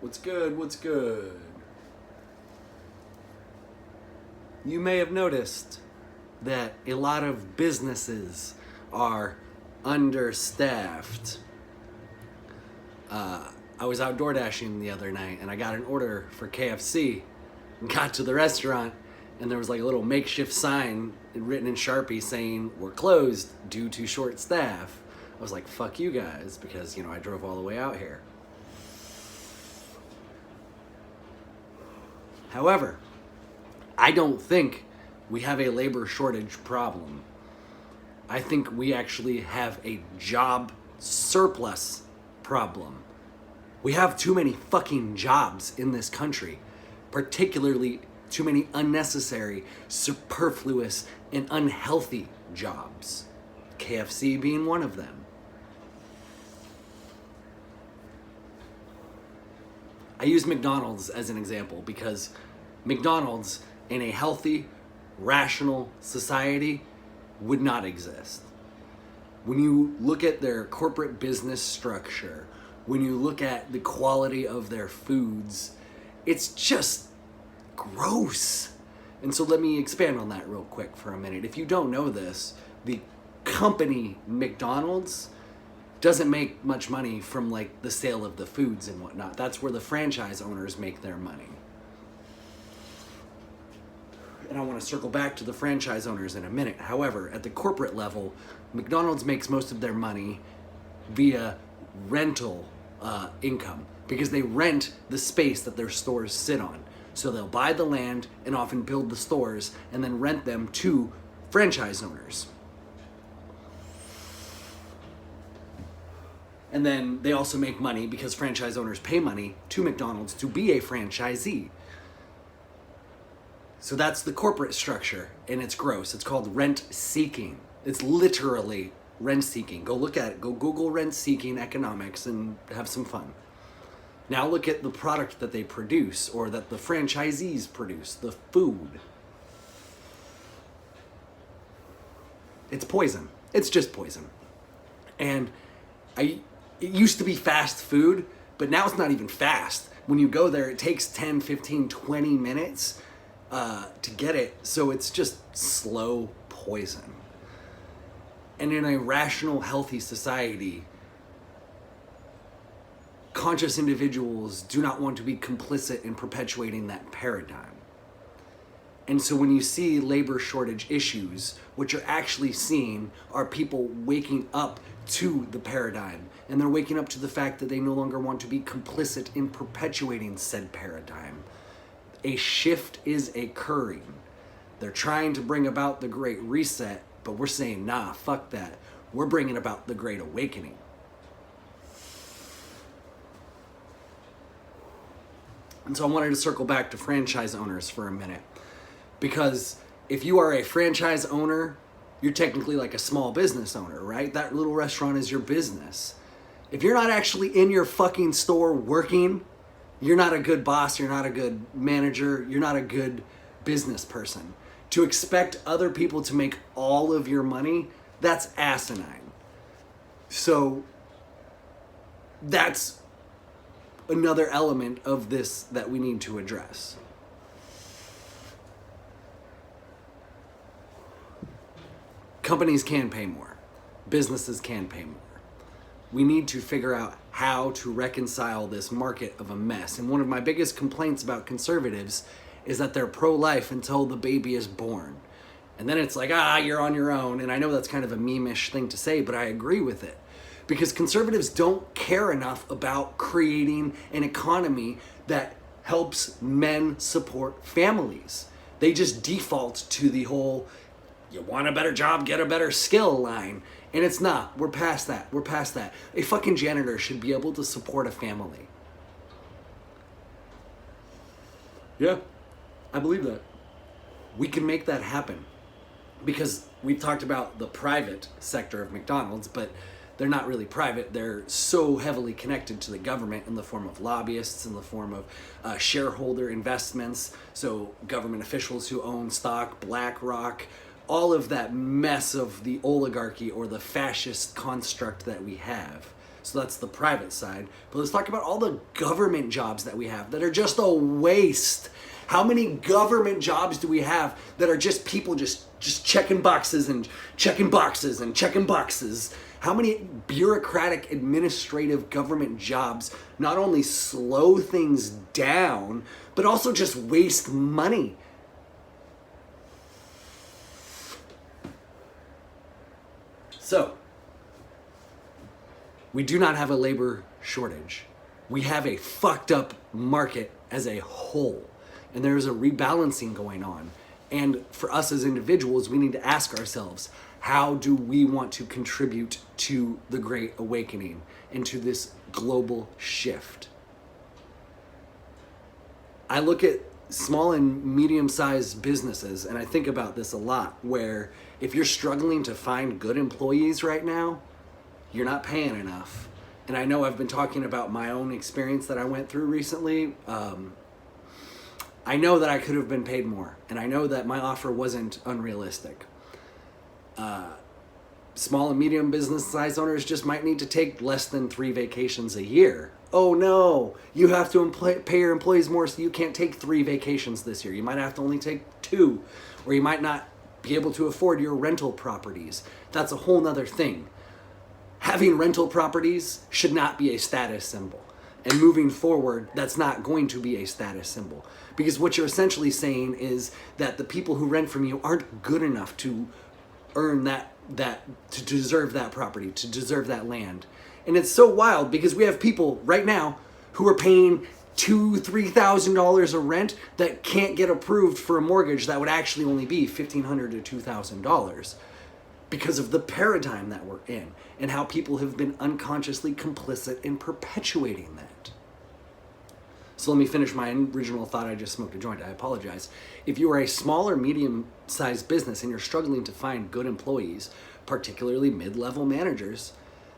What's good? What's good? You may have noticed that a lot of businesses are understaffed. I was out door dashing the other night and I got an order for KFC and got to the restaurant and there was like a little makeshift sign written in Sharpie saying we're closed due to short staff. I was like, fuck you guys, because I drove all the way out here. However, I don't think we have a labor shortage problem. I think we actually have a job surplus problem. We have too many fucking jobs in this country, particularly too many unnecessary, superfluous, and unhealthy jobs. KFC being one of them. I use McDonald's as an example because McDonald's in a healthy, rational society would not exist. When you look at their corporate business structure, when you look at the quality of their foods, it's just gross. And so let me expand on that real quick for a minute. If you don't know this, the company McDonald's doesn't make much money from like the sale of the foods and whatnot. That's where the franchise owners make their money. And I want to circle back to the franchise owners in a minute. However, at the corporate level, McDonald's makes most of their money via rental income because they rent the space that their stores sit on. So they'll buy the land and often build the stores and then rent them to franchise owners. And then they also make money because franchise owners pay money to McDonald's to be a franchisee. So that's the corporate structure, and it's gross. It's called rent seeking. It's literally rent seeking. Go look at it. Go Google rent seeking economics and have some fun. Now look at the product that they produce or that the franchisees produce, the food. It's poison. It's just poison. And it used to be fast food, but now it's not even fast. When you go there, it takes 10, 15, 20 minutes to get it. So it's just slow poison. And in a rational, healthy society, conscious individuals do not want to be complicit in perpetuating that paradigm. And so when you see labor shortage issues, what you're actually seeing are people waking up to the paradigm. And they're waking up to the fact that they no longer want to be complicit in perpetuating said paradigm. A shift is occurring. They're trying to bring about the Great Reset, but we're saying, nah, fuck that. We're bringing about the Great Awakening. And so I wanted to circle back to franchise owners for a minute. Because if you are a franchise owner, you're technically like a small business owner, right? That little restaurant is your business. If you're not actually in your fucking store working, you're not a good boss, you're not a good manager, you're not a good business person. To expect other people to make all of your money, that's asinine. So that's another element of this that we need to address. Companies can pay more. Businesses can pay more. We need to figure out how to reconcile this market of a mess. And one of my biggest complaints about conservatives is that they're pro-life until the baby is born. And then it's like, you're on your own. And I know that's kind of a meme-ish thing to say, but I agree with it. Because conservatives don't care enough about creating an economy that helps men support families. They just default to the whole, you want a better job, get a better skill line. And it's not. We're past that. We're past that. A fucking janitor should be able to support a family. Yeah, I believe that. We can make that happen. Because we've talked about the private sector of McDonald's, but they're not really private. They're so heavily connected to the government in the form of lobbyists, in the form of shareholder investments. So government officials who own stock, BlackRock, all of that mess of the oligarchy or the fascist construct that we have. So that's the private side. But let's talk about all the government jobs that we have that are just a waste. How many government jobs do we have that are just people just checking boxes and checking boxes and checking boxes? How many bureaucratic, administrative government jobs not only slow things down, but also just waste money? So, we do not have a labor shortage. We have a fucked up market as a whole. And there's a rebalancing going on. And for us as individuals, we need to ask ourselves, how do we want to contribute to the Great Awakening and to this global shift? I look at small and medium-sized businesses, and I think about this a lot, where if you're struggling to find good employees right now, you're not paying enough. And I know I've been talking about my own experience that I went through recently. I know that I could have been paid more, and I know that my offer wasn't unrealistic. Small and medium business size owners just might need to take less than 3 vacations a year. Oh no, you have to pay your employees more, so you can't take 3 vacations this year. You might have to only take 2, or you might not be able to afford your rental properties. That's a whole nother thing. Having rental properties should not be a status symbol. And moving forward, that's not going to be a status symbol. Because what you're essentially saying is that the people who rent from you aren't good enough to earn that to deserve that property, to deserve that land. And it's so wild because we have people right now who are paying $2,000-$3,000 a rent that can't get approved for a mortgage that would actually only be $1,500 to $2,000 because of the paradigm that we're in and how people have been unconsciously complicit in perpetuating that. So let me finish my original thought. I just smoked a joint. I apologize. If you are a small or medium-sized business and you're struggling to find good employees, particularly mid-level managers,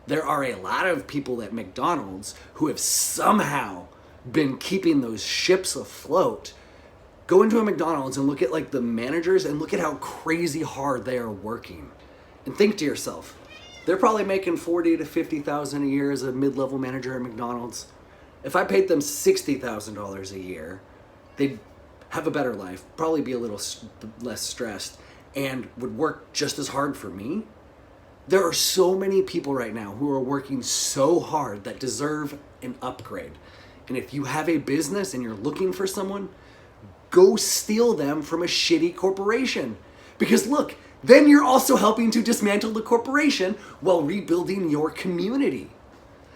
there are a lot of people at McDonald's who have somehow been keeping those ships afloat. Go into a McDonald's and look at like the managers and look at how crazy hard they are working. And think to yourself, they're probably making $40,000 to $50,000 a year as a mid-level manager at McDonald's. If I paid them $60,000 a year, they'd have a better life, probably be a little less stressed, and would work just as hard for me. There are so many people right now who are working so hard that deserve an upgrade. And if you have a business and you're looking for someone, go steal them from a shitty corporation. Because look, then you're also helping to dismantle the corporation while rebuilding your community.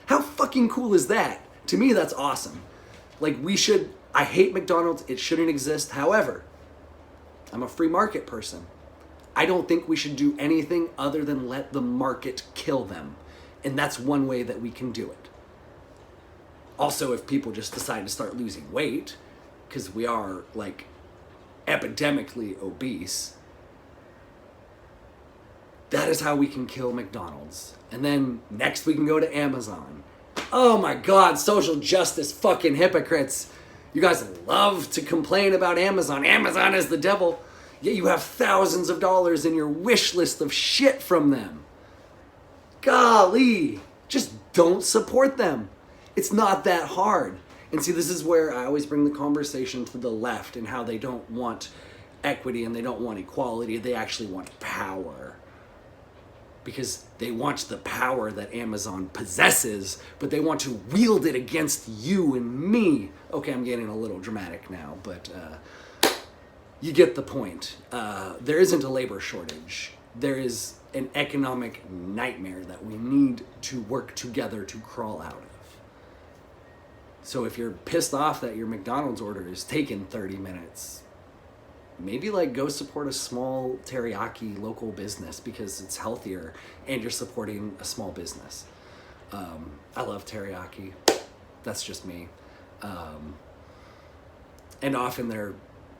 How fucking cool is that? To me, that's awesome. Like, I hate McDonald's, it shouldn't exist. However, I'm a free market person. I don't think we should do anything other than let the market kill them. And that's one way that we can do it. Also, if people just decide to start losing weight, because we are like epidemically obese, that is how we can kill McDonald's. And then next we can go to Amazon. Oh my God, social justice fucking hypocrites. You guys love to complain about Amazon. Amazon is the devil. Yet you have thousands of dollars in your wish list of shit from them. Golly, just don't support them. It's not that hard. And see, this is where I always bring the conversation to the left and how they don't want equity and they don't want equality. They actually want power. Because they want the power that Amazon possesses, but they want to wield it against you and me. Okay, I'm getting a little dramatic now, but you get the point. There isn't a labor shortage. There is an economic nightmare that we need to work together to crawl out of. So if you're pissed off that your McDonald's order is taking 30 minutes, maybe like go support a small teriyaki local business because it's healthier and you're supporting a small business. I love teriyaki. That's just me. And often they're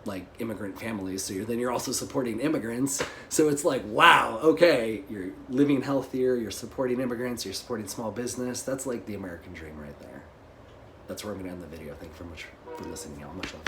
like immigrant families, so then you're also supporting immigrants. So it's like, wow, okay, you're living healthier, you're supporting immigrants, you're supporting small business. That's like the American dream right there. That's where I'm gonna end the video. Thank you very much for listening, y'all. Much love.